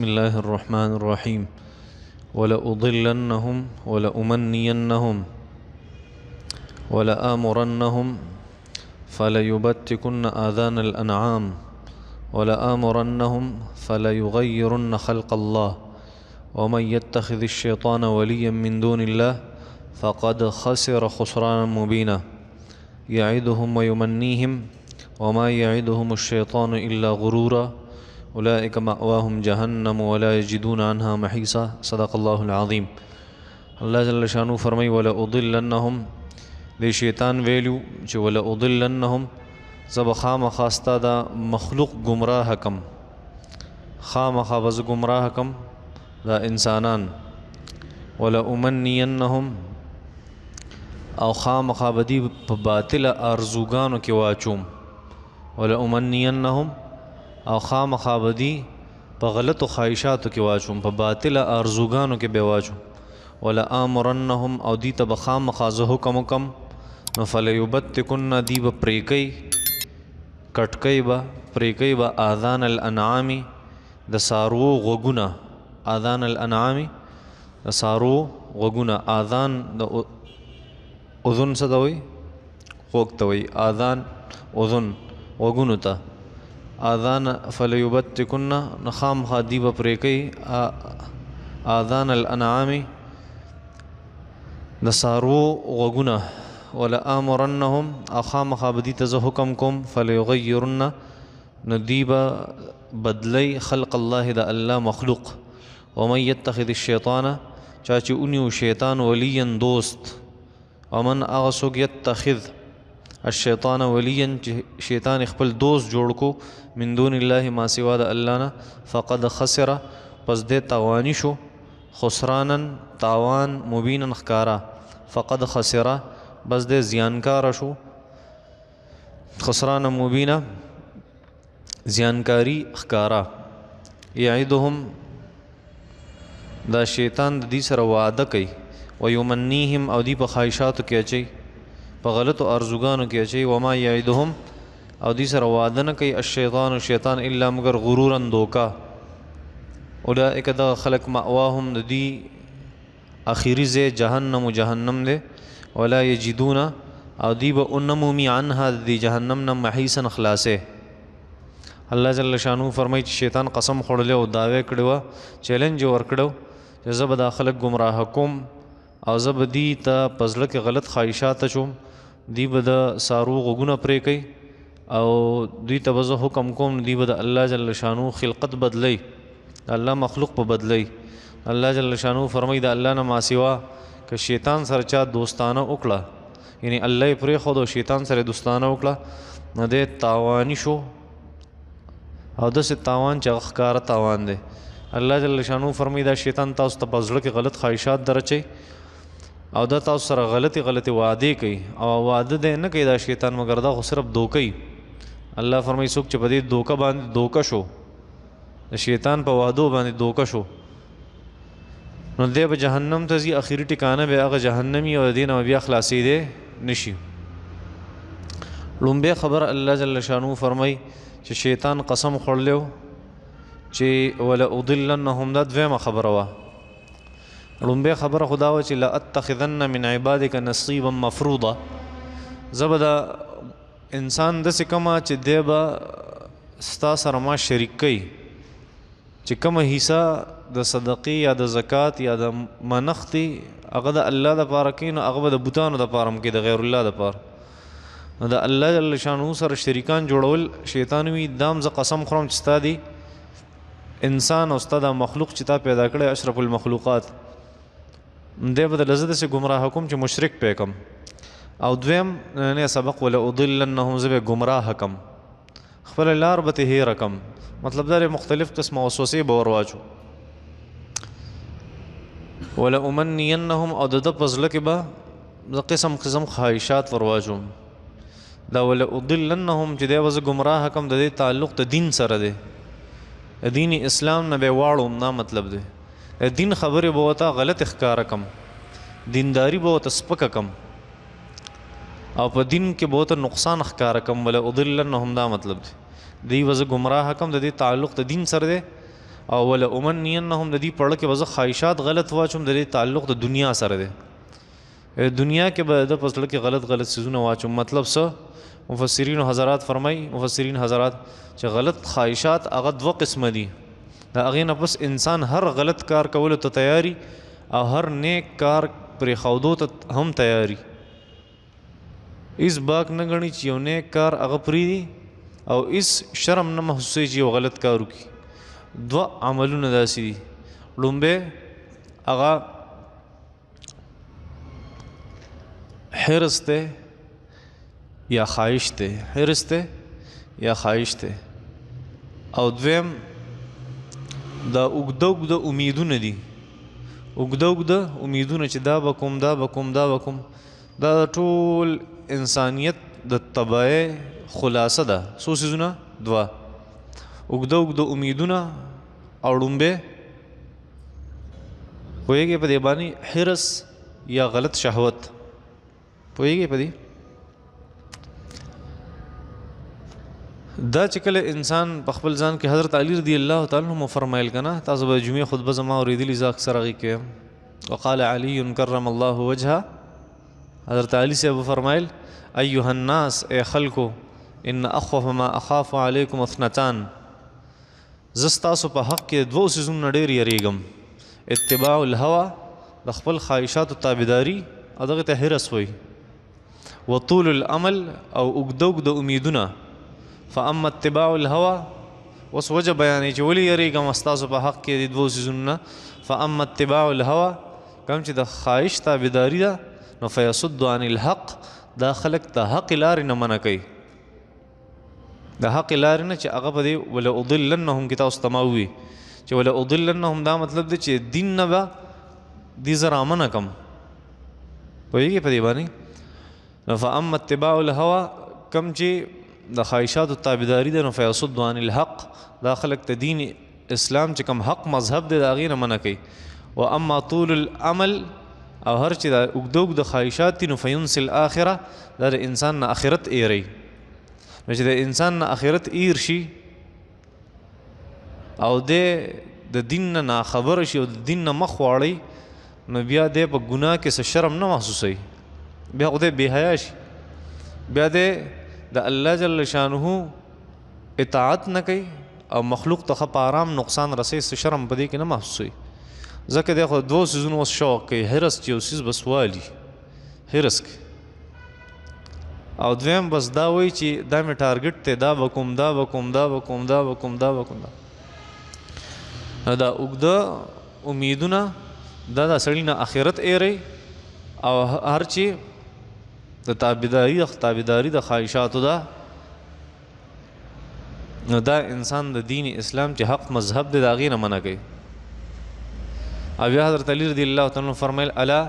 بسم الله الرحمن الرحيم ولأضلنهم ولأمنينهم ولآمرنهم فليبتكن آذان الأنعام ولآمرنهم فليغيرن خلق الله ومن يتخذ الشيطان وليا من دون الله فقد خسر خسرانا مبينا يعدهم ويمنيهم وما يعدهم الشيطان إلا غرورا اولئک مأواهم جهنم ولا یجدون عنها محیصا صدق الله العظیم. اللہ جل شانو فرمائی ولأضلنهم دی شیطان ویلو چې ولأضلنهم زب خامخا ستا دا مخلوق گمراه کم، خامخا بز گمراه کم دا انسانان. ولأمنینهم او خامخا بدی په باطل ارزوګانو کې واچوم. ولأمنینهم او خامخا بدی په غلطو خواهشاتو کې واچوم، په باطله ارزوګانو کې به واچوم. ولآمرنهم او دی ته به خامخا زه حکم وکم نو فلیبتکن دی به پریکۍ کټکۍ به پریکۍ به آذان الانعام د څاروو غوږونه. آذان الانعام د څاروو غوږونه. آذان د اذن څه ته وایي؟ غوږ ته وایي. آذان اذن غوږونو ته. آذان فلیبتکن نخام خادی بپریکی آذان الانعام دسارو غوگونا. ولآمرنهم اخام خابدی تز حکم کم فلیغیرن ندیب بدلی خلق اللہ دا اللہ مخلوق. ومن یتخذ الشیطان چاچی انیو شیطان ولیا دوست. ومن اغسوک یتخذ الشیطان ولیا شیطان خپل دوست جوړ کو من دون الله ما سوا د الله نه فقد خسر پس دې تاوانی شو خسرانا تاوان مبینا ښکارا. فقد خسر بس دې زیانکار شو خسرانا مبینا زیانکاری ښکارا. یعدهم دا شیطان د دې سره وعده کوي ویمنیهم او دی په خواهشاتو کې اچي، په غلطو ارزوګانو کې اچي. وما یعدهم او دی سره وعده نه کوي الشیطان شیطان الا مگر غرورا دوکا. اولئک دا خلق مأواهم د دی اخیری ځای جهنم جهنم دے. ولا یجدون او دی به انمومی عنها دی جهنم نه محیصا خلاصه. الله جل شانو فرمایي چې شیطان قسم خوړلی او دعوی کړی و، چیلنج ورکړو چې زه به دا خلق گمراه کوم او زه به دی ته په زړه کې غلط خواهشات اچوم. دی به د څاروو غوږونه پرې کوي او دوی ته به زه حکم کوم. دی به د الله جل شانو خلقت بدلی، د الله مخلوق په بدلی. الله جل شانو فرمایي د الله نه ما سوا که شیطان سره چا دوستانه وکړه، یعنی الله یې پرېښود او شیطان سره دوستانه وکړه، نو دی تاوانی شو او داسې تاوان چې هغه ښکاره تاوان دی. الله جل شانو فرمایي دا شیطان تاسو ته په زړه کې غلط خواهشات در اچوي او دا تاسو سره غلطي وعدې کوي او وعده دی نه کوي دا شیطان مگر دا خو صرف دوکوي. الله فرمایي څوک چې په دې دوکه باندې دوکه شو، د شیطان په وعدو باندې دوکه شو، نو دی به جهنم ته ځي. اخري ټکانه به هغه جهنمي او د دې نه بیا خلاصېدی نشي. لومبۍ خبره الله جل شانو فرمایي چې شیطان قسم خوړلی چې ولأضلنهم دا دویمه خبره وه. لومبۍ خبره خو دا وه چې لأتخذن من عبادک نصیبا مفروضا. زه به دا انسان داسې کمه چې دی به ستا سره ما شریک کوي، چې کومه حصه د صدقې یا د زکات یا د منښتې هغه د الله دپاره کوي، نو هغه به د بوتانو دپاره هم کوي، د غیر الله دپاره. نو د الله جل شانو سره شریکان جوړول شیطان وي. دام زه قسم خورم چې ستا دی انسان او ستا دا مخلوق چې تا پیدا کړی اشرف المخلوقات، دی به د لزه داسې ګمراه کوم چې مشرک پې کم. او دویم نه سبق ولأضلنهم زه به ګمراه کم، خپله لار به ترې هیره کم. مطلب دا مختلف قسمه وسوسې به ور واچو. ولأمنینهم او د ده په زړه کې به د قسم قسم خواهشات ور واچوم. دا ولأضلنهم چې دی به زه ګمراه کم د دې تعلق د دین سره دی، د دین اسلام نه به واړوم. دا مطلب دی دین خبرې به ورته غلط ښکاره کم، دینداری به ورته سپکه کم او په دین کې بہت نقصان ښکاره کم. ولا اضلنهم دا مطلب دی دی وز گمراه کم د دې تعلق د دین سره دی او ولا امنینهم د دې پړه کې وزه خواهشات غلط واچوم د دې تعلق د دنیا سره دی دنیا کې به د پسړه کې غلط سيزونه واچوم مطلب څه مفسرین حضرات فرمای مفسرین حضرات چې غلط خواهشات هغه دوه قسم دي دا هغه نه پس انسان هر غلط کار کولو ته تیاری او هر نیک کار پر خودو ته هم تیاری اس باک نه غني چې یو نیک کار هغه پری دي او اس شرم نه محسوسي چې یو غلط کار وکي دوه عملونه داسي دي لومبه هغه حرص ته یا خواهش ته حرص ته یا خواهش ته او دویم دا اوږده امیدونه دي اوږده امیدونه چې دا بکوم دا ټول انسانیت د تبعه خلاصه ده څو څیزونه دوه اوږده امیدونه او ړومبه پوهېږې په دې باندې حرص یا غلط شهوت پوهېږې په دې دا چې کله انسان په خپل ځان کې حضرت علی رضی الله تعالی عنہ فرمایل کنه تاسو به جمعې خطبه زما اوریدلی ز اکثر هغې کې وقال علی کرم الله وجهه حضرت علی صاحب فرمایل ایها الناس اے خلکو ان اخوف ما اخاف علیکم اثنتان زستاسو په حق کې دوه سيزونه ډېر یریږم اتباع الهوى د خپل خواهشاتو تابعداري او دغه ته حرص وایي وطول الامل او اوږده امیدونه فاما اتباع الهوى اوس وجه بیانې چې ولې یریږم ستاسو په حق کې د دوه سيزونه فاما اتباع الهوى کوم چې د خواهش تابعداري ده نو فیصد عن الحق دا خلق ته حق لارې نه منع کوي د حق لارې نه چې هغه په دې ولا اضلنهم کې تاسو تماوي چې ولا اضلنهم دا مطلب دی چې دین نه به دې زه رامنع کم پوهېږې په دې باندې فاما اتباع الهوى کم چې د خواهشاتو تابعداري ده نو فیصد عن الحق دا خلق ته دین اسلام چې کم حق مذهب دی د هغې نه منع کوي و اما طول العمل او هر چې دا اوږده خواهشات دي نو فینسي الاخره دا د انسان نه آخرت ایری نو چې د انسان نه آخرت ایر شي او د دین نه ناخبره شي او د دین نه مخ واړی نو بیا دی په ګناه کې څه شرم نه محسوسوي بیا خو دی بې حیا شي بیا دی د الله جل شانه اطاعت نه کوي او مخلوق ته په آرام نقصان رسوي څه شرم په دې کې نه محسوسوي ځکه دی خو دوه څیزونو اوس شوق کوي حرص چې یو څیز بس والي حرص کوي او دویم بس دا وایي چې دا مې ټارګټ دی دا بکوم دا اوږده امیدونه دا سړي نه آخرت ایری او هر چې د تابعداري د خواهشاتو ده نو دا انسان د دین اسلام چې حق مذهب دی د هغې نه منع کوي او بیا حضرت علی رضی الله تعالی عنہ فرمایل الا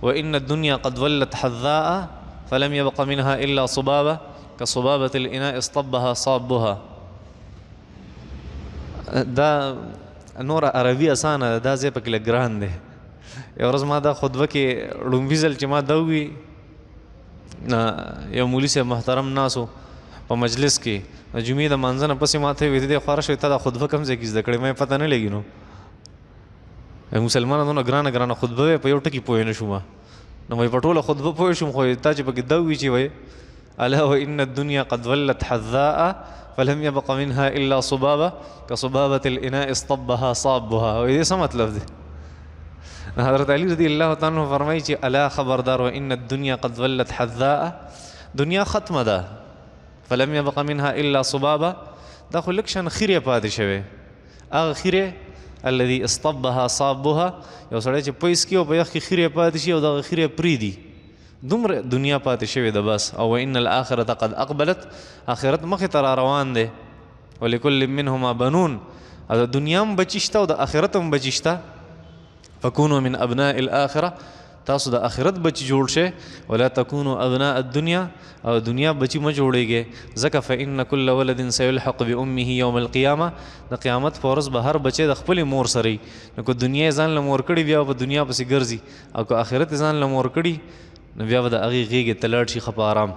وان الدنيا قد ولت حذاء فلم يبق منها الا صبابه كصبابه الاناء اصطبها صابها دا نور عربي اسانه دا ځای پکې لږ ګران دی یو ورځ ما دا خطبه کې ړومبي ځل چې ما دا ووي یو مولي صاحب محترم ناسو په مجلس کې د جمعې د مانځه نه پسې ما ته ویې دی خواره شوې تا دا خطبه کوم ځای کې زده کړې مې پته نه لګي نو مسلمانانو دونه ګرانه خطبه وی په یو ټکي پوه نه شوم نو وایي په ټوله خطبه پوه شوم خو تا چې پکې دا ووي چې وایي الا وان الدنيا قد ولت حذاء فلم يبق منها الا صبابه كصبابه الاناء اصطبها صابها وایي څه مطلب دی حضرت علی رضی الله تعالی عنہ فرمایي چې الا خبردار وان الدنيا قد ولت حذاء دنیا ختمه ده فلم يبق منها الا صبابه دا خو لږ شان خیرې پاتې شوی هغه خیرې الذي اصطبها صابها یو سړی چې پیس کې او په یخ کې خیرې پاتې شي او دغه خیرې پرېږدي دومره دنیا پاتې شوې ده بس او وان الاخرة قد اقبلت آخرت مخې ته را روان دی ولکل منهما بنون او د دنیا هم بچي شته او د آخرت هم بچي شته فكونوا من ابناء الاخره تاسو د آخرت بچي جوړ شئ ولا تكونوا ابناء الدنيا او دنیا بچي مه جوړیږئ ځکه فإن كل ولد سيلحق بأمه يوم القيامه د قیامت په ورځ به هر بچی د خپلې مور سره وي نو که دنیا ځان له مور کړي بیا په دنیا پسې ګرځي او که آخرت ځان له مور کړي نو بیا به د هغې غېږې ته لاړ شي ښه په ارام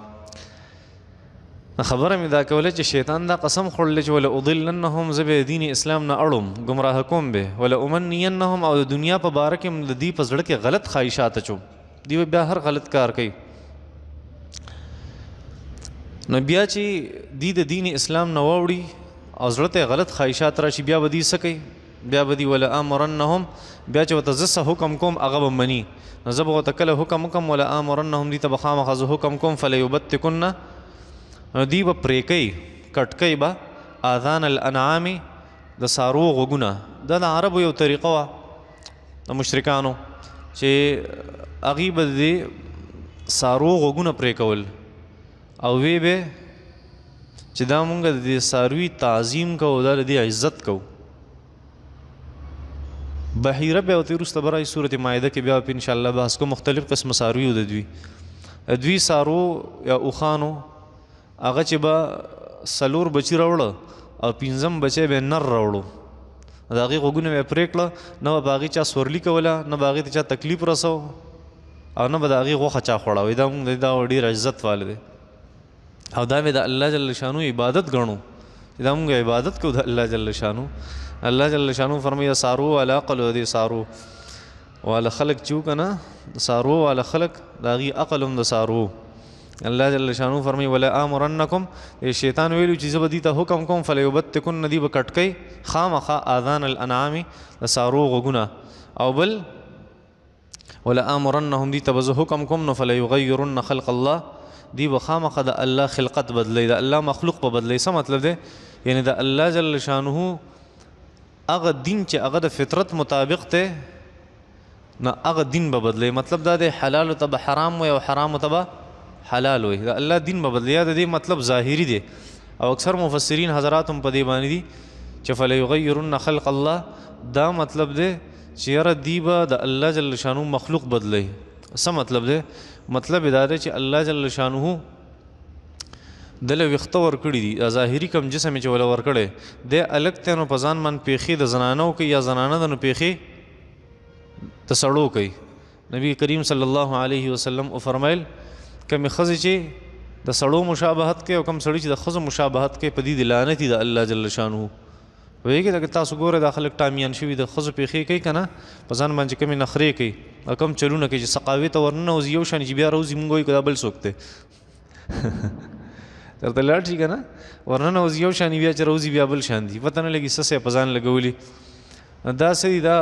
خبره مې دا کوله چې شیطان دا قسم خوړلی چې ولا اضلنهم زه به دین اسلام نه اړم ګمراه کوم به ولا امنینهم او د دنیا په باره کې د دې په زړه کې غلط خواهشات اچوم دی بیا هر غلط کار کوي نو بیا چې دی د دین اسلام نه واوړي او زړه ته غلط خواهشات راشي بیا به دې څه کوي بیا به دې ولا امرنهم بیا چې ورته زه څه حکم کوم هغه به مني نو زه به ورته کله حکم وکړم ولا امرنهم دې ته به خامخا زه حکم کوم فلیبتکن دی به پرې کوي کټ کوي به آذان الانعام د څاروو غوږونه دا د عربو یو طریقه وه د مشرکانو چې هغوی به د څاروو غوږونه پرې کول او وی به چې دا مونږ د دې څاروي تعظیم کوو دا د دې عزت کوو بحیره بیا ورته وروسته به راشي صورت مایده کې بیا په انشاءالله بحث کوو مختلف قسم څاروي د دوی څارو یا اوښانو هغه چې به څلور بچي راوړه او پنځم بچی به نر راوړو د هغې غوږونه به یې پرې کړه نه به په هغې چا سورلي کوله نه به هغې ته چا تکلیف رسو او نه به د هغې غوښه چا خوړه دا مونږ دا ډېر عزت واله دی او دا مې د الله جل شانو عبادت ګڼو چې دا مونږ عبادت کوو د الله جل شانو الله جل شانو فرمایي سارو والا عقل و دې سارو والا خلق چې و که نه سارو والا خلق د هغې عقل هم د سارو الله جل شانو فرمایي ولا امرنکم شیطان ویلو چې زه به دې ته حکم کوم فلیبتکن دې به کټ کوي خامخا آذان الانعام د څاروو غوږونه او بل ولا امرنهم دې ته به زه حکم کوم نو فلیغیرن خلق الله دی به خامخا د الله خلقت بدلی د الله مخلوق په بدلی څه مطلب دی یعنی د الله جل شانه هغه دین چې هغه د فطرت مطابق دی نه هغه دین به بدلی مطلب دا دی حلال ته به حرام وي او حرام ته به حلال وي د الله دین به بدلی د دې مطلب ظاهري دی او اکثر مفسرین حضرات هم په دې باندې دي چې فلیغیرن خلق الله دا مطلب دی چې یاره دی به د الله جل شانه مخلوق بدلی څه مطلب دی مطلب دا دی چې الله جل شانه دله ویښته ورکړي دي ظاهري کم جسم یې چې وله ورکړی دی الګ دی نو په ځان باندې پیښې د زنانو کوي یا زنانه ده نو پیښې د سړو کوي نبی کریم صلی الله علیه وسلم فرمایل کمې ښځې چې د سړو مشابهت کوي او کم سړي چې د ښځو مشابهت کوي په دې د لعنت د الله جل شانه پوهېږي لکه تاسو ګورئ دا خلک ټامیان شوي د ښځو پیښې کوي که نه په ځان باندې چې کمې نخرې کوي او کم چلونه کوي چې سقاوي ته ورننوځي یو شان چې بیا روزي مونږ وایو که دا بل څوک دی درته لاړ شي که نه ورننوځي یو شان بیا چې روزي بیا بل شان دي پته نه لګي څه شی په ځان لګولي داسې دا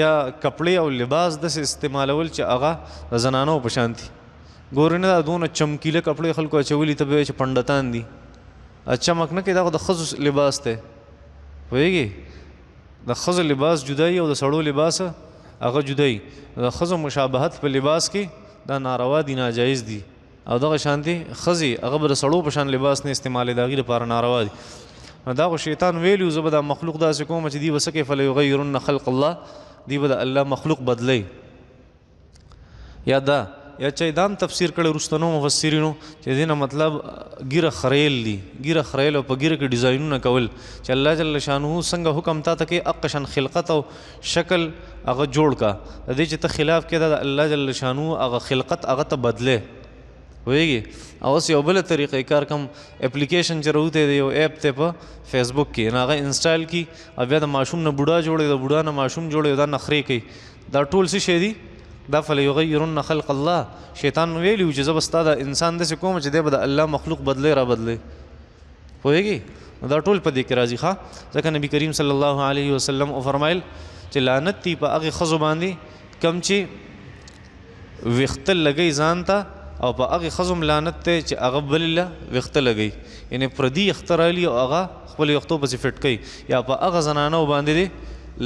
یا کپړې او لباس داسې استعمالول چې هغه د زنانو په شان دي ګورې نه دا دونه چمکیله کپړې خلکو اچولي ته به چې پنډتان دي چمک نه کوي دا خو د ښځو لباس دی پوهېږي د ښځو لباس جدایي او د سړو لباس هغه جدایي د ښځو مشابهت په لباس کې دا ناروا دي ناجایز دي او دغه شانتي ښځې هغه به د سړو په شان لباس نه استعمالوي د هغې لپاره ناروا دي دا خو شیطان ویلي زه به دا مخلوق داسې کوم چې دوی به څه کوي فلیغیرن خلق الله دوی به د الله مخلوق بدلی یا دا یا چې دام تفسیر کړی وروستنو مفسرینو چې دې نه مطلب ګیره خریل دي ګیره خریل او په ګیره کې ډیزاینونه کول چې الله جل شانه څنګه حکم تا ته کوي اقشن خلقت او شکل هغه جوړ کا د دې چې ته خلاف کې د الله جل شانه هغه خلقت هغه ته بدله ویږي او اوس یو بل طریقې کار کوم اپلیکیشن چې راوته دی یو اپ ته په فیسبوک کې نه هغه انسټال کی او بیا د ماشوم نه بوډا جوړي د بوډا نه ماشوم جوړي دا نخري کوي دا ټول څه شي دي دا فلیغیرن خلق الله شیطان ویلیو چې زه به ستا د انسان داسې کوم چې دی به د الله مخلوق بدلی را بدلی پوهېږي دا ټول په دې کې راځي ښه ځکه نبي کریم صلی الله علیه وسلم وفرمایل چې لعنت دی په هغې ښځو باندې کم چې ویښته لګوي ځان ته او په هغې ښځو هم لعنت دی چې هغه بلې له ویښته لګوي یعنې پردي یخته رالي او هغه خپلو یختو پسې فټ کوي یا په هغه زنانو باندې دی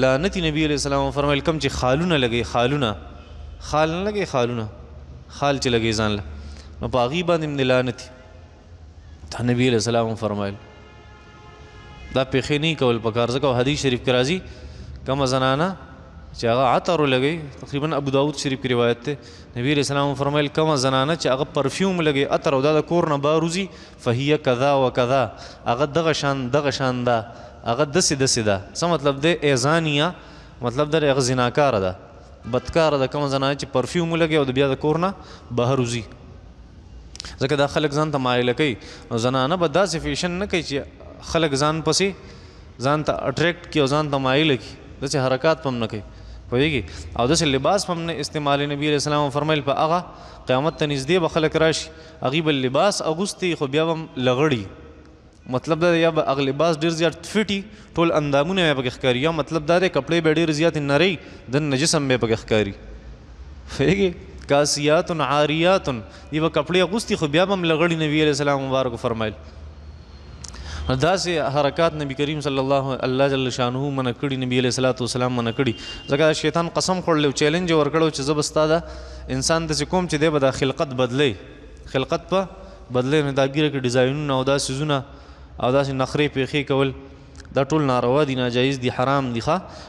لعنتي نبي علیه السلام وفرمایل کم چې خالونه لګوي خالونه خال نه لګي خالونه خال چې لګي ځان له نو په هغې باندې هم د لعنتي دا نبي علیه السلام فرمایل دا پیښې نه کول پکار ځکه حدیث شریف کې راځي کومه زنانه چې هغه عطر لګوي تقریبا ابو داود شریف کې روایت دی نبی علیه السلام فرمایل کومه زنانه چې هغه پرفیوم لګوي عطر او دا د کور نه باروزي فهیه کذا و کذا هغه دغه شان ده هغه داسې ده څه مطلب دی ایزانیه مطلب دا هغه زناکاره ده بدکاره ده کومه زنانه چې پرفیوم ولګي او د بیا د کور نه بهر وځي ځکه دا خلک ځان ته مایله کوي. نو زنانه به داسې فیشن نه کوي چې خلک ځان پسې ځان ته اټریکټ کړي او ځان ته مایله کړي، داسې حرکات هم نه کوي پوهېږي. او داسې لباس هم نه استعمالوي. نبي علیه السلام فرمیل په هغه قیامت ته نږدې به خلک راشي هغوی به لباس اغوستی خو بیا به هم لغړي. مطلب دا یا به هغه لباس ډېر زیات فټي، ټول اندامونه یې پکې ښکاري، یا مطلب دا دی کپړې به ډېر زیات نرۍ دننه جسم به یې پکې ښکاري پوهېږي. کاسیات عاریات دی به کپړې اغوستي خو بیا به هم لغړي. نبي علیه السلام مبارک فرمایل داسې حرکات نبی کریم صلی الله جل شانه منع کړي، نبی علیه الصلاۃ والسلام منع کړي. ځکه شیطان قسم خوړلی او چیلنج یې ورکړی چې زه به ستا دا انسان داسې کوم چې دی به دا خلقت بدلی، خلقت په بدلی. نو دا ګیره کې ډیزاینونه او دا سیزونه او داسې نخرې پیښې کول دا ټول ناروا دي، ناجایز دي، حرام دي.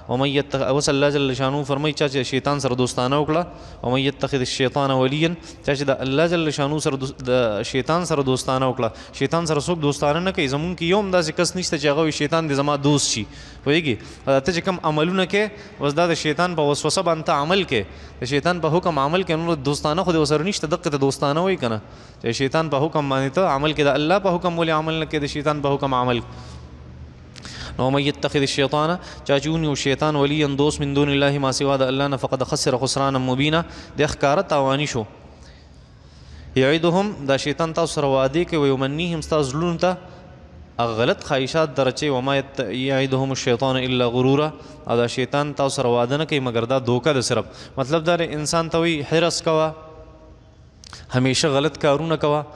ومن یتخذ اوس الله جل شانه فرمایي چا چې شیطان سره دوستانه وکړه، ومن یتخذ الشیطان ولیا، چا چې د الله جل شانه سره د شیطان سره دوستانه وکړه. شیطان سره څوک دوستانه نه کوي. زمونږ کې یو هم داسې کس نشته چې هغه شیطان دې زما دوست شي پوهېږي. ته چې کوم عملونه کې بس دا د شیطان په وسوسه باندې عمل کې، د شیطان په حکم عمل کې، نور دوستانه خو دې ورسره نشته. دقه ته دوستانه وایي که نه، چې شیطان په حکم باندې ته عمل کې، د الله په حکم ولې عمل نه کوي، د شیطان په حکم عمل. نو من یتخذ الشیطان چا چې ونیو شیطان ولیا دوست من دون الله ما سوا د الله نه فقد خسر خسرانا مبینا د ښکاره تاواني شو. یعدهم دا شیطان تاسو سره وعدې کوي، ویمنیهم ستاسو زړونو ته غلط خواهشات درچي. وما یعدهم الشیطان الا غرورا، او دا شیطان تاسو سره وعده نه کوي مګر دا دوکه د صرف. مطلب دا انسان ته وایي حرص کوه، همیشه غلط کارونه کوه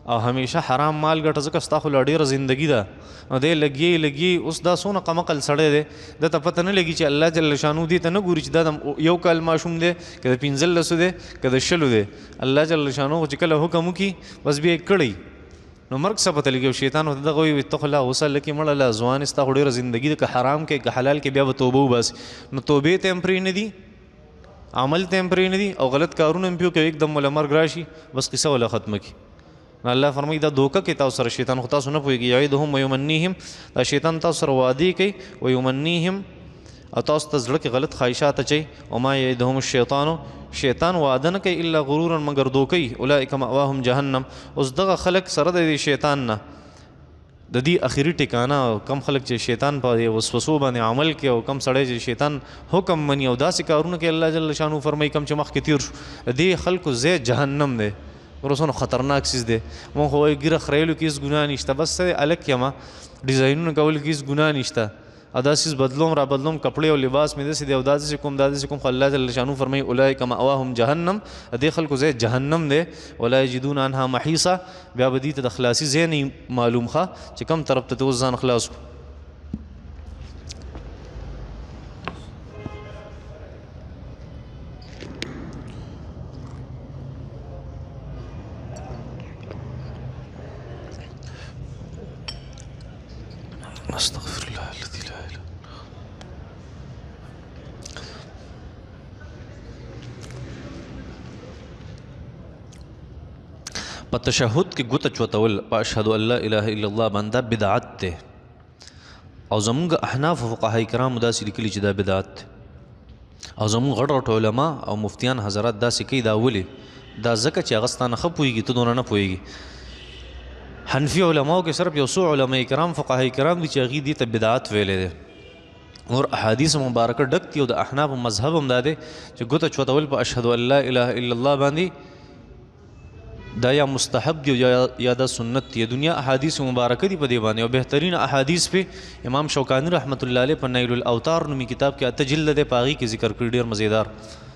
او همیشه حرام مال ګټه، ځکه ستا خو لا ډېره زندګي ده. نو دی لګي اوس دا څونه قمقل سړی دی، ده ته پته نه لګي چې الله جل شانو دې ته نه ګوري چې دا د یو کال ماشوم دی که د 15 دی که د 20 دی. الله جل شانو چې کله حکم وکړي بس بیا یې کړی، نو مرګ څه پته لګي. او شیطان ورته دغه وایي ته خو لا غوسه لکې مړه لا ځوان ستا خو ډېره زندګي ده، که حرام کې که حلال کې بیا به توبه وباسي. نو توبې ته هم پرې نه دي، عمل ته هم پرې نه دي، او غلط کارونه هم پې وکړي، یکدم وله مرګ راشي بس قصه وله ختمه کړي. الله فرمایي دا دوکه کې تاسو سره شیطان، خو تاسو نه پوهېږي. یعدهم ویمنیهم، دا شیطان تاسو سره وعدې کوي، ویمنیهم او تاسو ته زړه کې غلط خواهشات اچوي. وما یعدهم الشیطان، شیطان وعده نه کوي الا غرورا مگر دوکوي. اولئک مأواهم جهنم، اوس دغه خلک سره د شیطان نه د دې اخري ټکانه. کم خلک چې شیطان په وسوسو باندې عمل کوي او کم سړی چې شیطان حکم مني او داسې کارونه کوي، الله جل شانو فرمایي کم چې مخکې تیر شو دې خلکو ځای جهنم دی. ورسونه خطرناک چیز دی. مونږ خو وایي ګیره خریلو کې هېڅ ګناه نشته، بس هلک یمه ډیزاینونه کولو کې هېڅ ګناه نشته، او دا چیز بدلوم را بدلوم، کپړې او لباس مې داسې دی او دا داسې کوم دا داسې کوم. خو الله جل شانو فرمایي اولئک مأواهم جهنم، دې خلکو ځای جهنم دی. ولا یجدون عنها محیصا، بیا به دې ته د خلاصي ځای نه معلوم ښه چې کوم طرف ته اوس ځان خلاص کړو. استغفر الله الذي لا اله په تشهد کې ګوته چوتول په اشهد ان لا اله الا الله باندې بدعت ده. او زمونږ احناف فقهای کرام داسې لیکلي چې دا بدعت ده، او زمونږ غټ علما او مفتیان حضرات داسې کوي. دا ولې؟ دا ځکه چې هغه ستا نه ښه پوهېږي، ته دونه نه پوهېږي. حنفي علماو کې صرف یو څو علماء کرام فقهای کرام دي چې هغوی دې ته بدعت ویلی دی. اور احادیث مبارکه ډک دي، او د احناف مذهب هم دا دی چې ګوته چوتول په اشهد ان لا اله الا الله باندې دا یا مستحب دی یا دا سنت دی. دنیا احادیث مبارکه دي په دې باندې، او بهترین احادیث په امام شوکانی رحمت الله علیه په نیل الاوتار نومي کتاب کې 8 جلد دی، په هغې کې ذکر کړي ډېر مزیدار.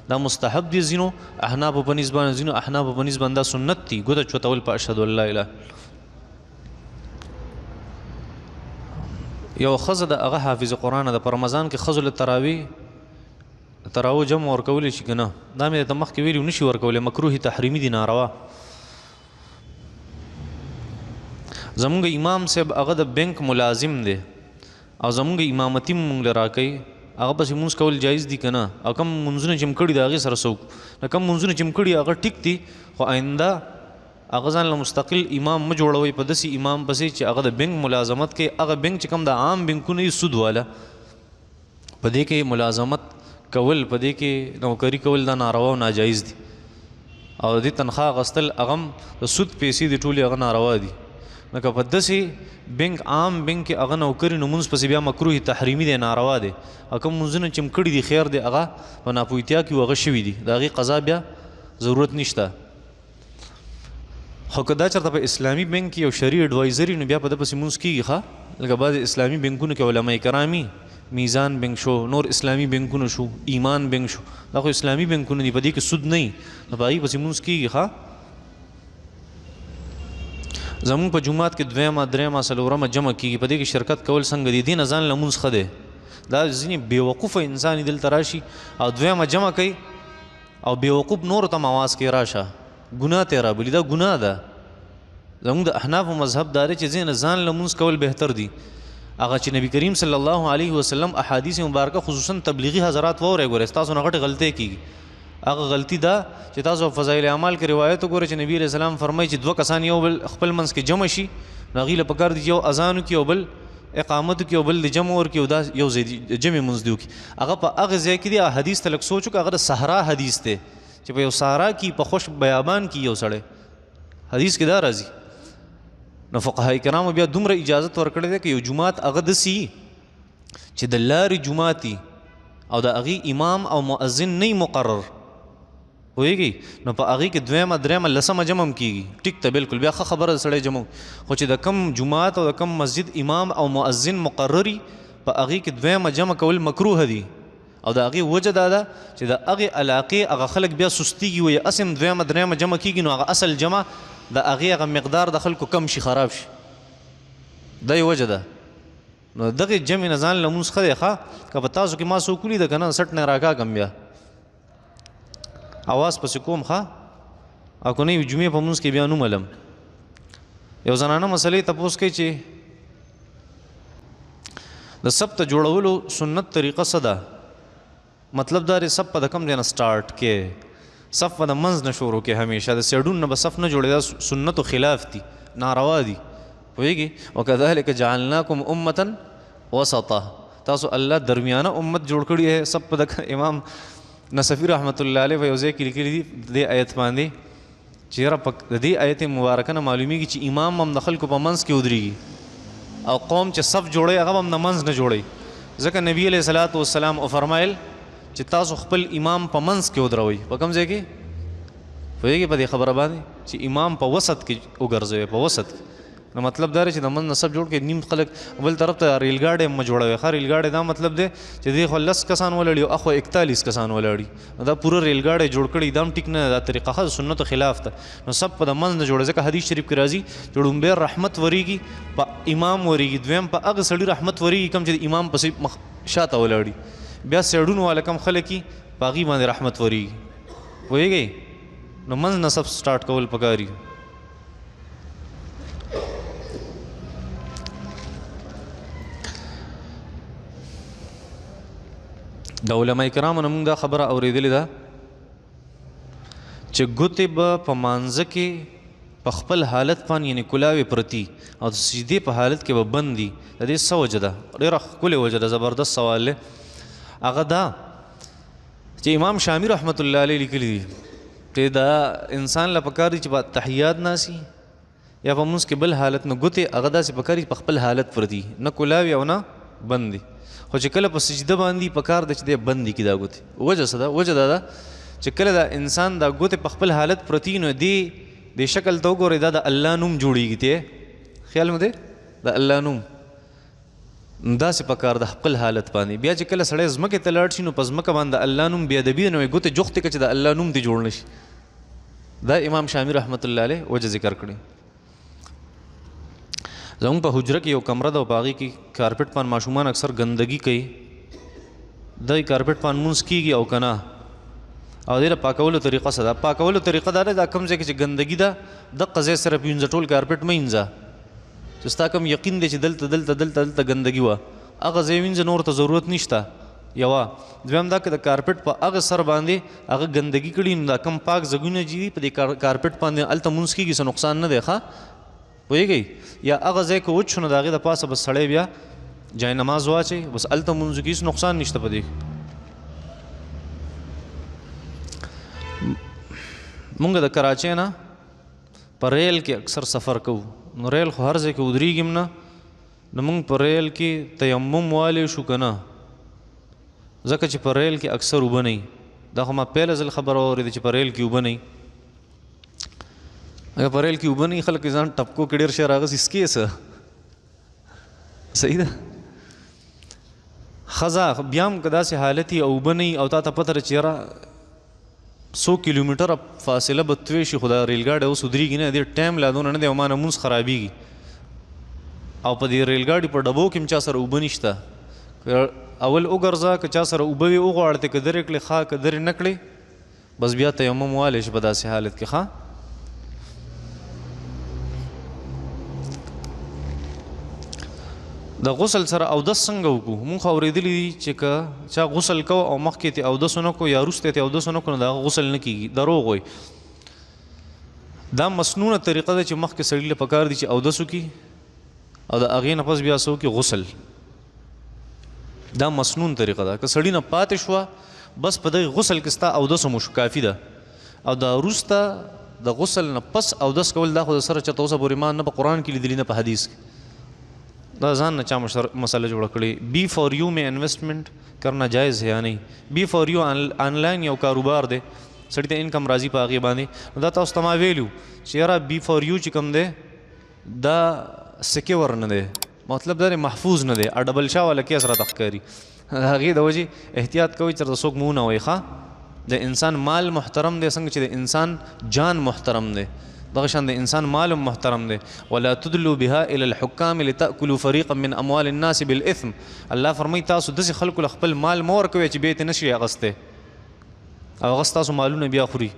دا مستحب دی ځینو احنافو په نسبت باندې، ځینو احنافو په نسبت باندې دا سنت دی ګوته چوتول په اشهد ان لا اله. یو ښځه د هغه حافظ قرآن ده، په رمضان کې ښځو له تراویح جمع ورکولی شي که نه؟ دا مې درته مخکې ویلي نشي ورکولی، مکروه تحریمي دي، ناروا. زمونږ امام صاحب هغه د بینک ملازم دی او زمونږ امامتي مونږ له راکوي، هغه پسې مونځ کول جایز دي که نه؟ او کم مونځونه چې م کړي د هغې سره څوک نه، کم مونځونه چې م کړي هغه ټیک دي، خو آینده هغه ځان له مستقل امام مه جوړوئ په داسې امام پسې چې هغه د بینک ملازمت کوي. هغه بینک چې کوم د عام بینکونه یي سود والا، په دې کې ملازمت کول، په دې کې نوکري کول دا ناروا او ناجایز دي. او د دې تنخواه اخیستل هغه هم د سود پیسې د ټولې هغه ناروا دي. نو که په داسې بینک عام بینک کې هغه نوکري نو مونځ پسې بیا مکروه تحریمي دی، ناروا دی. او کوم مونځونه چې م کړي دي خیر دی هغه په ناپوهتیا کې هغه شوي دي، د هغې قضا بیا ضرورت نشته. خو که دا چېرته په اسلامي بینک کې یو شرعي اډوایزري نو بیا په ده پسې مونځ کېږي ښه. لکه بعضې اسلامي بینکونو کې علما کرامي، میزان بینک شو، نور اسلامي بینکونه شو، ایمان بینک شو، دا خو اسلامي بینکونه دي، په دې کې سود نه وي، نو په هغې پسې مونځ کېږي ښه. زمونږ په جومات کې 2 3 4 جمع کېږي، په دې کې شرکت کول څنګه دي؟ دې نه ځان لمونځ ښه دی. دا ځینې بېوقوفه انسان دلته راشي او 2 جمع کوي او بېوقوف نورو ته آواز کوي راشه، ګناه ته رابولي، دا ګناه ده. زمونږ د احنافو مذهب دا دی چې ځان لمونځ کول بهتر دي. هغه چې نبی کریم صلی الله علیه وسلم احادیث مبارکه خصوصا تبلیغي حضرات وورئ، ګورئ ستاسو نه غټې غلطۍ کېږي. هغه غلطي دا چې تاسو فضایل اعمال کې روایت وګورئ چې نبی علیه السلام فرمایي چې 2 کسان یو بل خپل منځ کې جمع شي، نو هغې له پکار دي چې یو اذان وکړي، یو بل اقامت وکړي، یو بل د جمع ورکړي، او دا یو ځای جمع منځ دي وکړي. هغه په هغه ځای کې دی. حدیث ته لږ سوچ وکړه، هغه د صحرا حدیث دی چې په یو صحرا کې په خوش بیابان کې یو سړی، حدیث کې دا راځي. نو فقهای کرامو بیا دومره اجازت ورکړی دی که یو جومات هغه داسې چې د لارې جومات او د هغې امام او مؤذن نه مقرر، پوهېږي؟ نو په هغې کې 2 3 10 جمع هم کېږي، ټیک ته بالکل بیا ښه خبره د سړی جمع. خو چې د کم جومات او د کم مسجد امام او مؤذن مقرري، په هغې کې 2 جمع کول مکروه دي. او د هغې وجه دا ده چې د هغې علاقې هغه خلک بیا سستیږي، وایي اسم 2 3 جمع کېږي، نو هغه اصل جمع د هغې هغه مقدار د خلکو کم شي، خراب شي، دا یې وجه ده. نو دغې جمع نه ځان لمونځ ښه دی ښه. که په تاسو کې ما څوک ولیده که نه سټ نه راکاږم بیا اواز پسې کوم ښه، او که نه یو جمعې په مونځ کې بیا نوملم. یو زنانه مسلې تپوس کوي چې د سب ته جوړولو سنت طریقه څه ده؟ مطلب دا دی صف په د کم ځای نه سټارټ کې، صف په د منځ نه شروع کې، همیشه د سیډون نه به صف نه جوړوي، دا سنتو خلاف دي، ناروا دي، پوهېږي؟ وکذلک جعلناکم امة وسطا، تاسو الله درمیانه امت جوړ کړي ہے. صف په د امام نصفی رحمت الله علیه په یو ځای کې لیکلي دي د دې آیت باندې چې یاره د دې آیت مبارکه نه معلومیږي چې امام هم د خلکو په منځ کې ودرېږي او قوم چې صف جوړوي هغه هم د منځ نه جوړوي. ځکه نبي علیه الصلاۃ والسلام فرمایل چې تاسو خپل امام په منځ کې ودروئ. په کوم ځای کې؟ پوهېږي په دې خبره باندې چې امام په وسط کې وګرځوي، په وسط کې. نو مطلب دا دی چې د منځ نه صف جوړ کړي، نیم خلک بل طرف ته ریل ګاډی هم مه جوړوي. ښه ریل ګاډی دا مطلب دی چې دې خوا 10 کسان ولاړي او اخوا 41 کسان ولاړي، نو دا پوره ریل ګاډی جوړ کړي، دا هم ټیک نه ده، دا طریقه ښه سنتو خلاف ده. نو صف په د منځ نه جوړوي، ځکه حدیث شریف کې راځي چې ړومبی رحمت ورېږي په امام ورېږي، دویم په هغه سړي رحمت ورېږي کوم چې د امام پسې شاته ولاړي، بیا سیډون والا کم خلک یي په هغې باندې رحمت ورېږي، پوهېږئ؟ نو منځ نه صف سټارټ کول پکار دي. د علماء کرامو نه موږ دا خبره اورېدلې ده چې ګوتې به په مانځه کې په خپل حالت باندې یعنې کلاوې پرتي او د سجدې په حالت کې به بند دي. د دې څه وجه ده؟ ډېره ښکلې وجه ده، زبردست سوال دی. هغه دا چې امام شامی رحمت الله علیه لیکلي دي چې دا انسان له پکار دي چې په تحیات ناسي یا په مونځ کې بل حالت نه ګوتې هغه داسې پکار دي په خپل حالت پرتي، نه کلاوې او نه بند دي. خو چې کله په سجده باندې پکار دی چې دی بند دي کړي دا ګوتې. وجه څه ده؟ وجه دا ده چې کله دا انسان دا ګوتې په خپل حالت پرتي نو دې شکل ته وګورئ دا د الله نوم جوړېږي. ته خیال مو دی د الله نوم داسې پکار د خپل حالت باندې. بیا چې کله سړی ځمکې ته لاړ شي نو په ځمکه باندې د الله نوم بې ادبي ده، نو یې ګوتې جوختې کړه چې د الله نوم دې جوړ نه شي. دا امام شامی رحمت الله علیه وجه ذکر کړی. زموږ په حجره کې یو کمره ده او په هغې کې کارپټ پان ماشومان اکثر ګندګي کوي، دغې کارپټ پان مونځ کېږي او که نه، او دې د پاکولو طریقه څه ده؟ پاکولو طریقه دا ده دا کوم ځای کې چې ګندګي ده دقه ځای سره پوینځه، ټول کارپټ مه وینځه، چې ستا کوم یقین دی چې دلته ګندګي وه هغه ځای وینځه، نور ته ضرورت نشته. یوه دویم دا که د کارپټ په هغه سر باندې هغه ګندګي کړي نو دا کم پاک ځګونه چې دي په دې کارپټ باندې هلته مونځ کېږي، څه نقصان نه دی. ښه پوهېږئ؟ یا هغه ځای که وچ شو نو د هغې د پاسه بس سړی بیا جای نماز واچوي، بس هلته مونځ کېږي، هېڅ نقصان نشته په دې. مونږ د کراچۍ نه په ریل کې اکثر سفر کوو نو ریل خو هر ځای کې ودرېږي هم نه نو مونږ په ریل کې تیمم والی شو که نه ځکه چې په ریل کې اکثر اوبه نه وي دا خو ما پهله ځل خبره واورېده چې په ریل کې اوبه نه وي اگر په ریل کې اوبه نه وي خلک ځان ټپکو کې ډېر شی راغسي سکې څه صحیح ده ښځه بیا هم که داسې حالت وي او اوبه نه وي او تا ته پته ده چې یاره 100 کیلومیټره فاصله به توی شي خو دا ریل ګاډی اوس ودرېږي نه دې ټایم لا دونه نه دی او ما نه مونځ خرابېږي او په دې ریل ګاډي په ډبو کې هم چا سره اوبه نشته اول وګرځه که چا سره اوبه وي وغواړتې که درې کړې ښه که درې نه کړې بس بیا تیمم والی شي په داسې حالت کې ښه د غسل سره اودس څنګه وکړو مونږ خو اورېدلي دي چې که چا غسل کو او مخکې ترې اودس ونه کړو یا وروسته ترې اودس ونه کړو نو د هغه غسل نه کېږي دروغ وایي دا مسنونه طریقه ده چې مخکې سړي له پکار دي چې اودس وکړي او د هغې نه پس بیا څه وکړي غسل دا مسنون طریقه ده که سړي نه پاتې شوه بس په دغې غسل کې ستا اودس هم وشو کافي ده او دا وروسته د غسل نه پس اودس کول دا خو د سره چېرته اوسه پورې ما نه په قرآن کې لیدلي نه په حدیث کې دا ځان نه چا مسله جوړه کړې بی فار یو میں انویسٹمنٹ کرنا جائز ہے یا نہیں بی فار یو آن لائن یو کاروبار دی سړي ته انکم راځي په هغې باندې دا تاسو ته ما ویلو چې یاره بی فار یو چې کوم دی دا سکیور نه دی مطلب دا محفوظ نه دی ډبل شا والا کیس راته ښکاري د هغې د وجې احتیاط کوئ چېرته څوک مو نه وایي ښه د انسان مال محترم دی څنګه چې د انسان جان محترم دی دغه شان د انسان مال محترم دی ولا تدلوا بها الى الحكام لتاكلوا فريقا من اموال الناس بالاثم الله فرمایي تاسو داسې خلکو له خپل مال مه ورکوئ چې بیا یې نشي اغستی او هغه ستاسو مالونه بیا خوري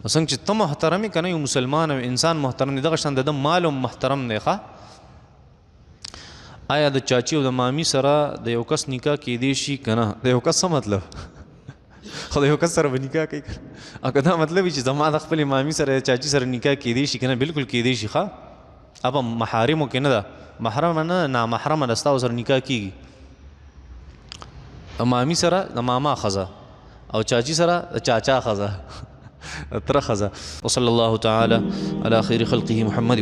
څنګه چې ته محترم یې که نه یو مسلمان او انسان محترم دی دغه شان د ده مال هم محترم دی ښه آیا د چاچی او د مامي سره د یو کس نکاح کیدی شي که نه د یو کس څه مطلب خو د یو کس سره به نکاح کوي او که دا مطلب وي چې زما د خپلې مامي سره د چاچي سره نکاح کیدی شي که نه بالکل کیدی شي ښه په محارمو کې نه ده محرمه نه نامحرمه ده ستا سره نکاح کېږي مامي سره د ماما ښځه او چاچي سره د چاچا ښځه تره ښځه وصلی الله تعالی علی خیر خلقه محمد